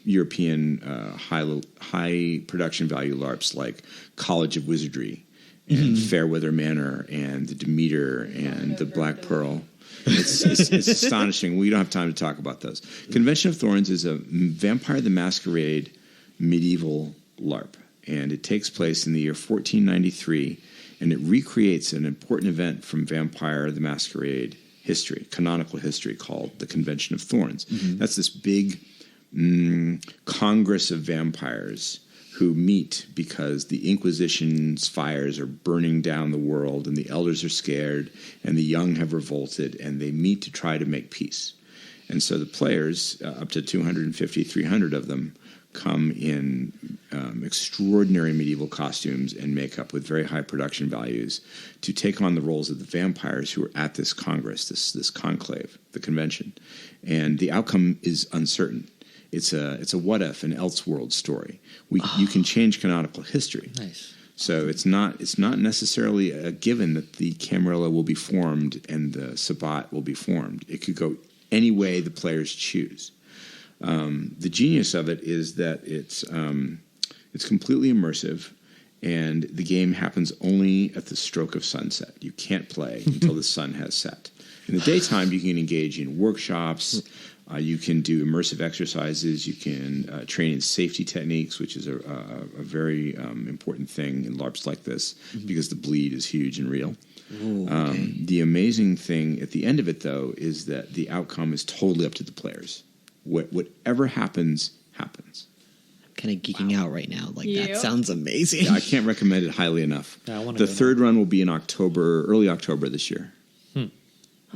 European high production value LARPs like College of Wizardry and Fairweather Manor and the Demeter and the Black Pearl. It's astonishing. We don't have time to talk about those. Convention of Thorns is a Vampire the Masquerade medieval LARP, and it takes place in the year 1493 and it recreates an important event from Vampire the Masquerade history, canonical history, called the Convention of Thorns. That's this big congress of vampires who meet because the Inquisition's fires are burning down the world, and the elders are scared, and the young have revolted, and they meet to try to make peace. And so the players, up to 250, 300 of them, come in extraordinary medieval costumes and makeup with very high production values to take on the roles of the vampires who are at this congress, this conclave, the convention. And the outcome is uncertain. It's a what if, an Elseworld story. You can change canonical history. Nice. So it's not necessarily a given that the Camarilla will be formed and the Sabbat will be formed. It could go any way the players choose. The genius of it is that it's completely immersive, and the game happens only at the stroke of sunset. You can't play until the sun has set. In the daytime, you can engage in workshops. You can do immersive exercises. You can train in safety techniques, which is a very important thing in LARPs like this, because the bleed is huge and real. Ooh, okay. The amazing thing at the end of it, though, is that the outcome is totally up to the players. Whatever happens, happens. I'm kind of geeking out right now. Like, Yep. that sounds amazing. Yeah, I can't recommend it highly enough. Yeah, I wanna The go third run will be in early October this year,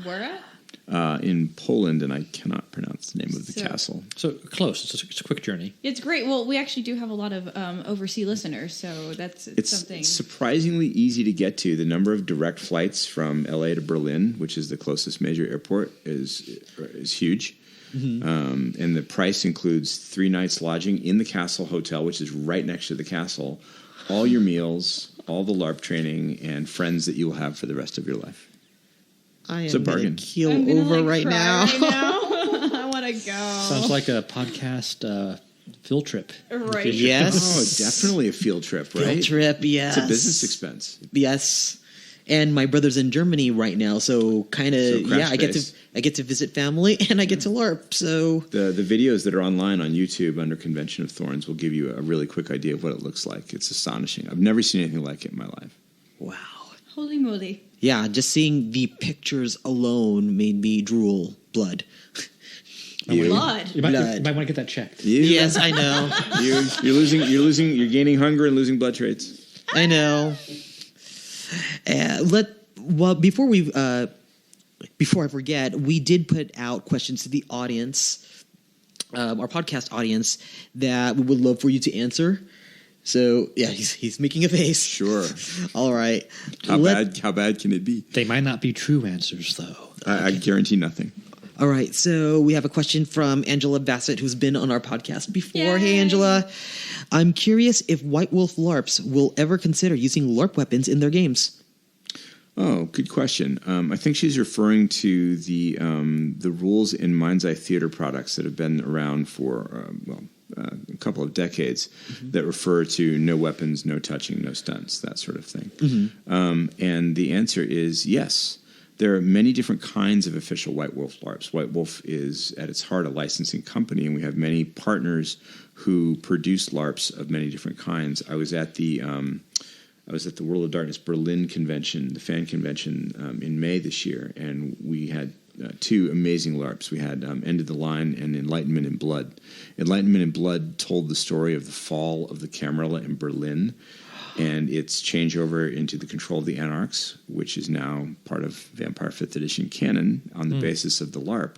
Where at? in Poland, and I cannot pronounce the name of the So- castle. So close. It's a quick journey. It's great. Well, we actually do have a lot of overseas listeners, so that's It's something. surprisingly easy to get to. The number of direct flights from LA to Berlin, which is the closest major airport, is huge. And the price includes 3 nights lodging in the castle hotel, which is right next to the castle, all your meals, all the LARP training, and friends that you will have for the rest of your life. I It's a am going bargain. to keel I'm gonna, over like, right cry now. right now. I want to go. Sounds like a podcast field trip. Right. Yes. Oh, definitely a field trip, right? Field trip, yes. It's a business expense. Yes. And my brother's in Germany right now, so kind of So crash yeah. base. I get to visit family, and I get to LARP. So The videos that are online on YouTube under Convention of Thorns will give you a really quick idea of what it looks like. It's astonishing. I've never seen anything like it in my life. wow, Holy moly. yeah. Just seeing the pictures alone made me drool blood. Blood. You might want to get that checked. Yes, I know. You're gaining hunger and losing blood traits. I know. Before I forget, we did put out questions to the audience, our podcast audience, that we would love for you to answer. So yeah, he's making a face. Sure. All right. How bad can it be? They might not be true answers, though. I guarantee nothing. All right. So we have a question from Angela Bassett, who's been on our podcast before. Yay. Hey, Angela. I'm curious if White Wolf LARPs will ever consider using LARP weapons in their games. Oh, good question. I think she's referring to the rules in Mind's Eye Theater products that have been around for a couple of decades that refer to no weapons, no touching, no stunts, that sort of thing. And the answer is yes. There are many different kinds of official White Wolf LARPs. White Wolf is, at its heart, a licensing company, and we have many partners who produce LARPs of many different kinds. I was at the World of Darkness Berlin convention, the fan convention, in May this year, and we had 2 amazing LARPs. We had End of the Line and Enlightenment in Blood. Enlightenment in Blood told the story of the fall of the Camarilla in Berlin and its changeover into the control of the Anarchs, which is now part of Vampire 5th Edition canon on the basis of the LARP.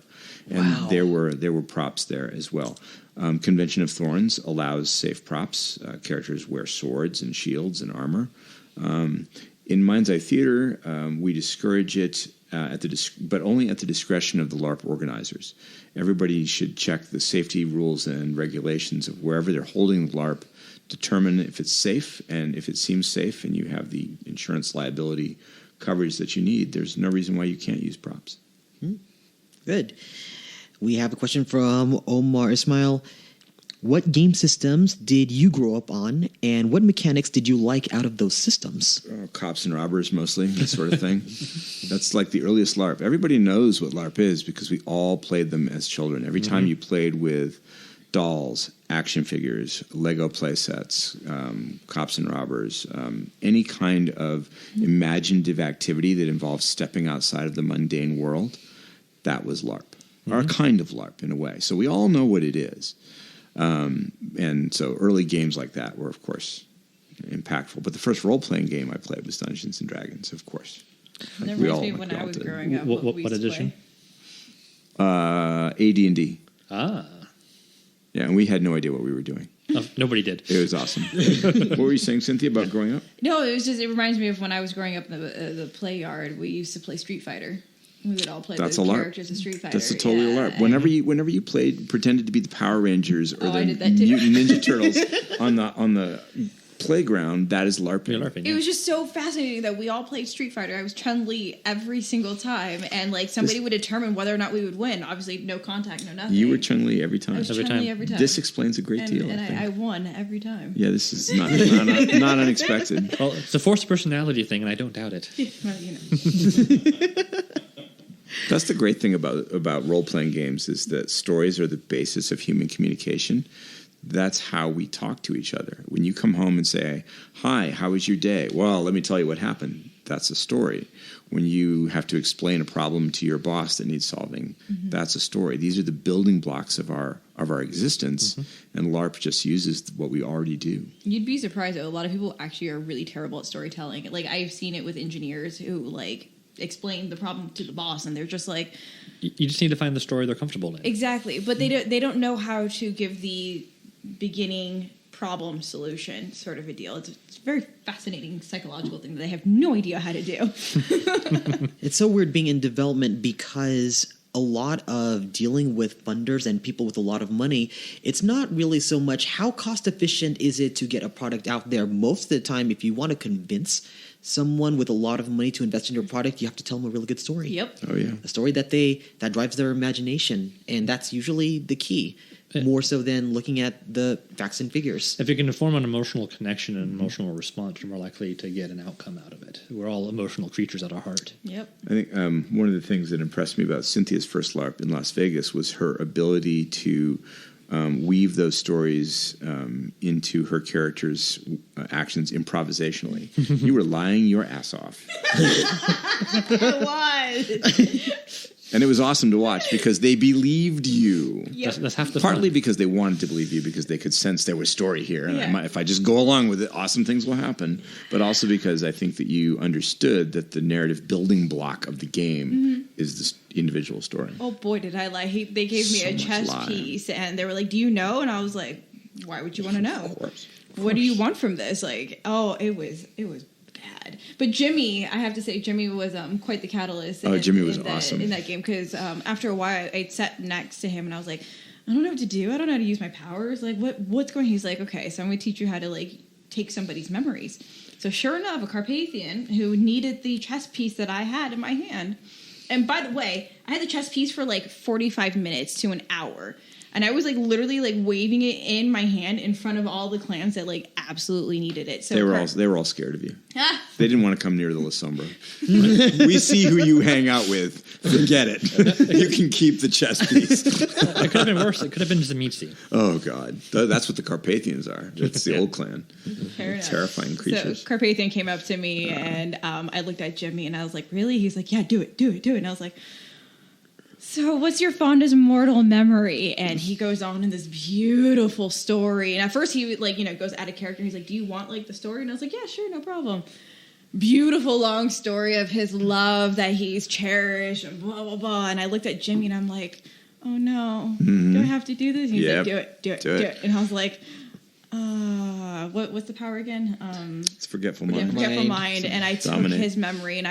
And Wow. there were props there as well. Convention of Thorns allows safe props. Characters wear swords and shields and armor. In Mind's Eye Theater, we discourage it, but only at the discretion of the LARP organizers. Everybody should check the safety rules and regulations of wherever they're holding the LARP, determine if it's safe, and if it seems safe and you have the insurance liability coverage that you need, there's no reason why you can't use props. Good. We have a question from Omar Ismail. What game systems did you grow up on, and what mechanics did you like out of those systems? Cops and robbers, mostly, that sort of thing. That's like the earliest LARP. Everybody knows what LARP is because we all played them as children. Every time you played with dolls, action figures, Lego play sets, cops and robbers, any kind of imaginative activity that involves stepping outside of the mundane world, that was LARP. Or a kind of LARP in a way. So we all know what it is. And so early games like that were, of course, impactful. But the first role-playing game I played was Dungeons & Dragons, of course. That reminds me of when I was growing up. What edition? AD&D. Ah. Yeah, and we had no idea what we were doing. Oh, nobody did. It was awesome. What were you saying, Cynthia, about growing up? No, it reminds me of when I was growing up in the play yard. We used to play Street Fighter. We would all play the characters of Street Fighter. That's a totally LARP. Whenever you pretended to be the Power Rangers or the Mutant Ninja Turtles on the playground, that is LARPing. LARPing, It was just so fascinating that we all played Street Fighter. I was Chun-Li every single time, and like somebody would determine whether or not we would win. Obviously, no contact, no nothing. You were Chun-Li every time. I was Chun-Li every time. This explains a great deal. And I won every time. Yeah, this is not unexpected. Well, it's a forced personality thing, and I don't doubt it. Well, you know. That's the great thing about role-playing games is that stories are the basis of human communication. That's how we talk to each other. When you come home and say, "Hi, how was your day?" Well, let me tell you what happened. That's a story. When you have to explain a problem to your boss that needs solving, that's a story. These are the building blocks of our existence, and LARP just uses what we already do. You'd be surprised though. A lot of people actually are really terrible at storytelling. Like I've seen it with engineers who like explain the problem to the boss, and they're just like, you just need to find the story they're comfortable in. Exactly, but they don't know how to give the beginning problem solution sort of a deal. It's a very fascinating psychological thing that they have no idea how to do. It's so weird being in development because a lot of dealing with funders and people with a lot of money, it's not really so much how cost efficient is it to get a product out there. Most of the time, if you want to convince someone with a lot of money to invest in your product, you have to tell them a really good story. Yep. Oh yeah. A story that drives their imagination, and that's usually the key. More so than looking at the facts and figures. If you can form an emotional connection and emotional response, you're more likely to get an outcome out of it. We're all emotional creatures at our heart. Yep. I think one of the things that impressed me about Cynthia's first LARP in Las Vegas was her ability to weave those stories into her character's actions improvisationally. You were lying your ass off. It was. And it was awesome to watch because they believed you. Yep. That's half the Partly fun. because they wanted to believe you because they could sense there was story here. And Yeah. if I just go along with it, awesome things will happen. But also because I think that you understood that the narrative building block of the game is this individual story. Oh boy, did I lie. They gave me So a much chess lying. piece, and they were like, "Do you know?" And I was like, "Why would you want to know? Of course. What do you want from this?" Like, oh, it was bad. But Jimmy, I have to say, Jimmy was quite the catalyst. Jimmy was awesome in that game because after a while, I sat next to him and I was like, I don't know what to do. I don't know how to use my powers. Like, what's going on? He's like, okay, so I'm going to teach you how to like take somebody's memories. So sure enough, a Carpathian who needed the chess piece that I had in my hand. And by the way, I had the chess piece for like 45 minutes to an hour. And I was like literally like waving it in my hand in front of all the clans that like absolutely needed it. So They were all scared of you. They didn't want to come near the La Sombra. We see who you hang out with. Forget it. You can keep the chess piece. It could have been worse. It could have been Zamitsi. Oh God, that's what the Carpathians are. It's the old clan. Fair enough. Terrifying creatures. So Carpathian came up to me and I looked at Jimmy and I was like, really? He's like, yeah, do it. And I was like, so what's your fondest mortal memory? And he goes on in this beautiful story. And at first he like, goes out of character. He's like, do you want like the story? And I was like, yeah, sure, no problem. Beautiful long story of his love that he's cherished and blah, blah, blah. And I looked at Jimmy and I'm like, oh no, do I have to do this? And he's like, do it. And I was like, what's the power again? It's forgetful mind. Forgetful mind. And I took Dominate. his memory, and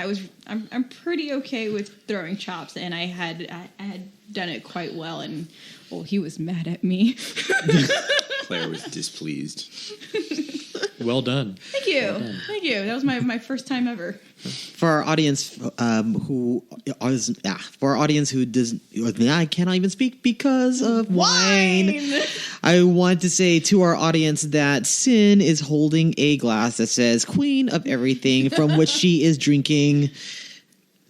I'm pretty okay with throwing chops, and I had done it quite well, and well, he was mad at me. Player was displeased. Well done. Thank you. That was my first time ever. For our audience who does, I cannot even speak because of wine. I want to say to our audience that Sin is holding a glass that says "Queen of Everything," from which she is drinking.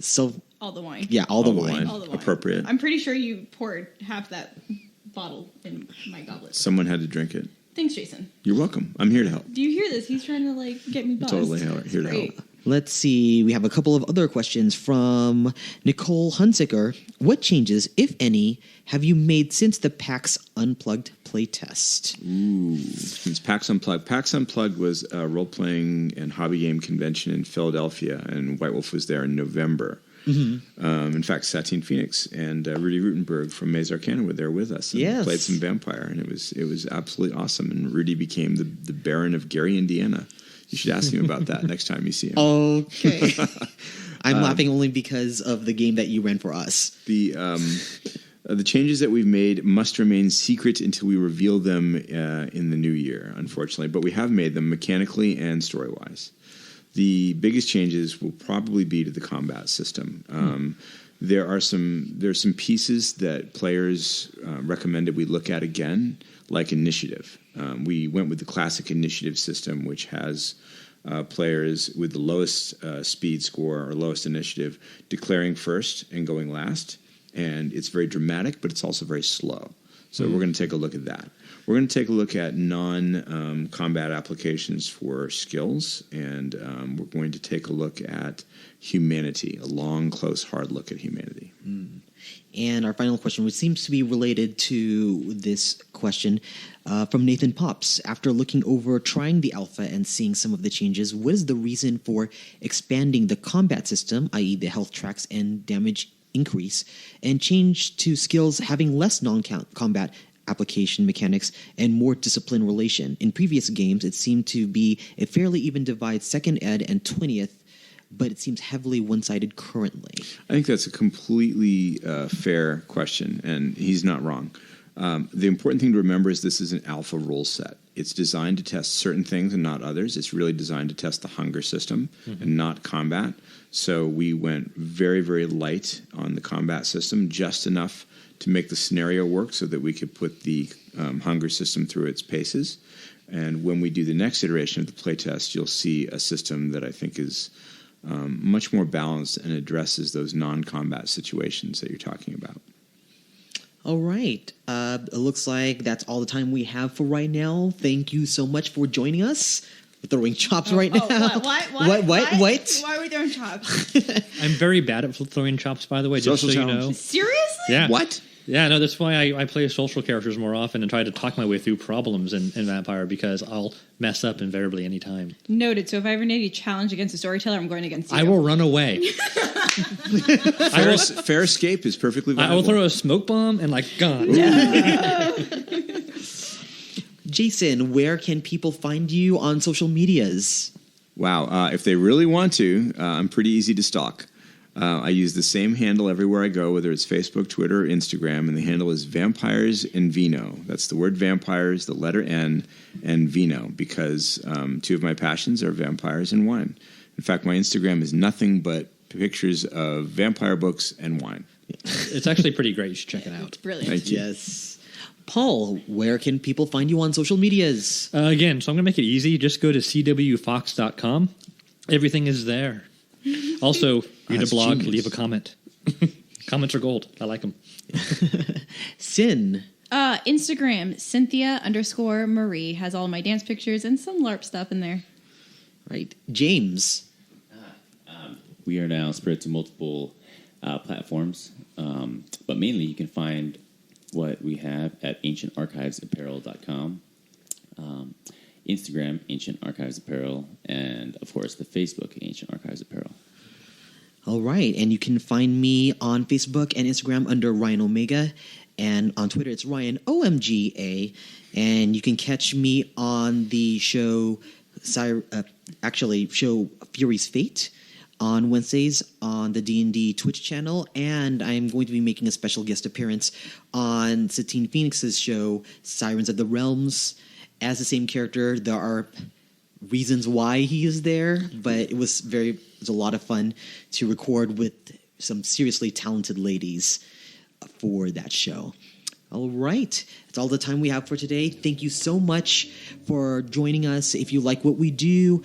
So All the wine. yeah, all the wine. All the wine. Appropriate. I'm pretty sure you poured half that bottle in my goblet. Someone had to drink it. Thanks, Jason. You're welcome. I'm here to help. Do you hear this? He's trying to like get me buzzed. Totally here to help. Let's see. We have a couple of other questions from Nicole Hunziker. What changes, if any, have you made since the PAX Unplugged playtest? Ooh, since PAX Unplugged. PAX Unplugged was a role-playing and hobby game convention in Philadelphia, and White Wolf was there in November. In fact, Satine Phoenix and Rudy Rutenberg from Maze Arcana were there with us and played some Vampire, and it was absolutely awesome. And Rudy became the Baron of Gary, Indiana. You should ask him about that next time you see him. Okay. I'm laughing only because of the game that you ran for us. The changes that we've made must remain secret until we reveal them in the new year, unfortunately. But we have made them mechanically and story-wise. The biggest changes will probably be to the combat system. There's some pieces that players recommended we look at again, like initiative. We went with the classic initiative system, which has players with the lowest speed score or lowest initiative declaring first and going last. And it's very dramatic, but it's also very slow. So we're going to take a look at that. We're going to take a look at non-combat applications for skills, and we're going to take a look at humanity, a long, close, hard look at humanity. And our final question, which seems to be related to this question, from Nathan Pops. After looking over, trying the alpha, and seeing some of the changes, what is the reason for expanding the combat system, i.e. the health tracks and damage increase, and change to skills having less non-combat application mechanics and more discipline relation? In previous games, it seemed to be a fairly even divide 2nd ed and 20th, but it seems heavily one-sided currently. I think that's a completely fair question, and he's not wrong. The important thing to remember is this is an alpha rule set. It's designed to test certain things and not others. It's really designed to test the hunger system and not combat. So we went very, very light on the combat system, just enough to make the scenario work so that we could put the hunger system through its paces. And when we do the next iteration of the playtest, you'll see a system that I think is much more balanced and addresses those non-combat situations that you're talking about. All right. It looks like that's all the time we have for right now. Thank you so much for joining us. We're throwing chops right now. What? Why are we throwing chops? I'm very bad at throwing chops, by the way, just Social so you challenge. know. Seriously? Yeah. What? Yeah, no, that's why I play social characters more often and try to talk my way through problems in Vampire, because I'll mess up invariably any time. Noted. So if I ever need a challenge against a storyteller, I'm going against you. I will run away. Fair escape is perfectly viable. I will throw a smoke bomb and gone. Jason, where can people find you on social medias? Wow. If they really want to, I'm pretty easy to stalk. I use the same handle everywhere I go, whether it's Facebook, Twitter, or Instagram, and the handle is Vampires and Vino. That's the word vampires, the letter N, and vino, because two of my passions are vampires and wine. In fact, my Instagram is nothing but pictures of vampire books and wine. It's actually pretty great. You should check it out. It's brilliant. Thank you. Yes. Paul, where can people find you on social medias? Again, so I'm going to make it easy. Just go to cwfox.com. Everything is there. Also, read a blog, genius. leave a comment. Comments are gold. I like them. Sin. Instagram, Cynthia_Marie has all my dance pictures and some LARP stuff in there. Right. James. We are now spread to multiple platforms, but mainly you can find what we have at ancientarchivesapparel.com, Instagram, Ancient Archives Apparel, and, of course, the Facebook, Ancient Archives Apparel. All right. And you can find me on Facebook and Instagram under Ryan Omega. And on Twitter, it's Ryan OMGA. And you can catch me on the show, show Fury's Fate on Wednesdays on the D&D Twitch channel. And I'm going to be making a special guest appearance on Satine Phoenix's show, Sirens of the Realms. As the same character, there are reasons why he is there, but it was a lot of fun to record with some seriously talented ladies for that show. All right. That's all the time we have for today. Thank you so much for joining us. If you like what we do,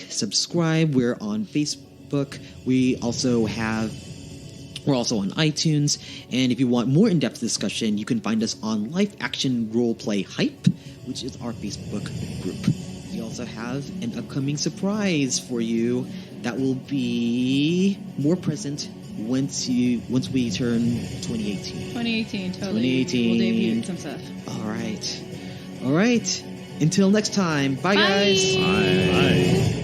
subscribe. We're on Facebook. We also have We're also on iTunes, and if you want more in-depth discussion, you can find us on Life Action Roleplay Hype, which is our Facebook group. We also have an upcoming surprise for you that will be more present once we turn 2018. 2018, totally. 2018. We'll debut some stuff. All right. Until next time. Bye. Guys. Bye.